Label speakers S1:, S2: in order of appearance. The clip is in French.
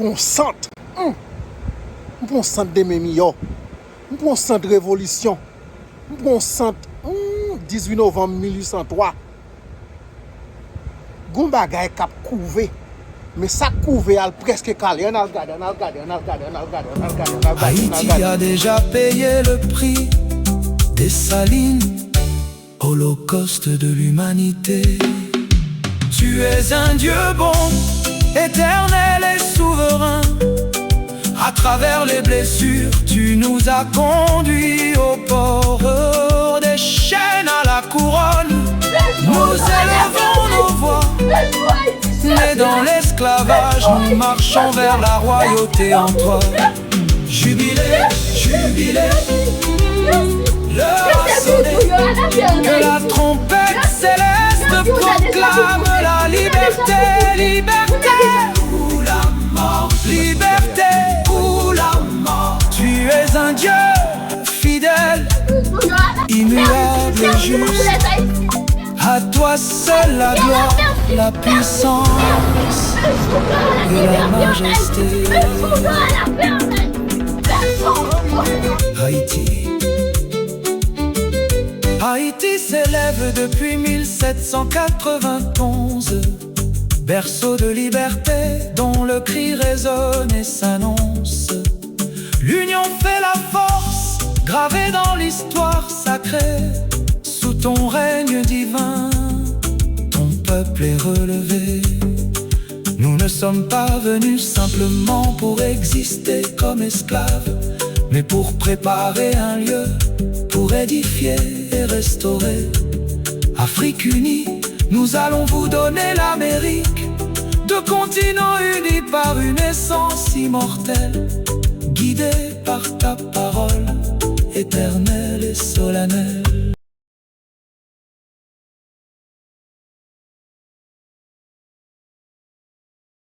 S1: un centre. Un centre de Mémio. Un centre de révolution. Un centre 18 novembre 1803. Gon bagay k'ap couvé. Mais ça couvé al presque calé. On a regardé.
S2: Haïti a déjà payé le prix des salines, holocauste de l'humanité. Tu es un Dieu bon, éternel et souverain. À travers les blessures, tu nous as conduits au port des chaînes à la couronne. Nous élevons nos voix, mais dans l'esclavage, nous marchons vers la royauté en toi. Jubilé, jubilé, l'heure a sonné, que la trompette céleste proclame la liberté, liberté ou la mort, liberté ou la mort. Tu es un Dieu fidèle, immuable et juste. À toi seule la gloire, la puissance et la majesté. Haïti. Haïti s'élève depuis 1791, berceau de liberté dont le cri résonne et s'annonce. L'union fait la force, gravée dans l'histoire sacrée. Sous ton règne divin, ton peuple est relevé. Nous ne sommes pas venus simplement pour exister comme esclaves, mais pour préparer un lieu, pour édifier et restaurer. Afrique unie, nous allons vous donner l'Amérique, deux continents unis par une essence immortelle, guidés par ta parole éternelle et solennelle.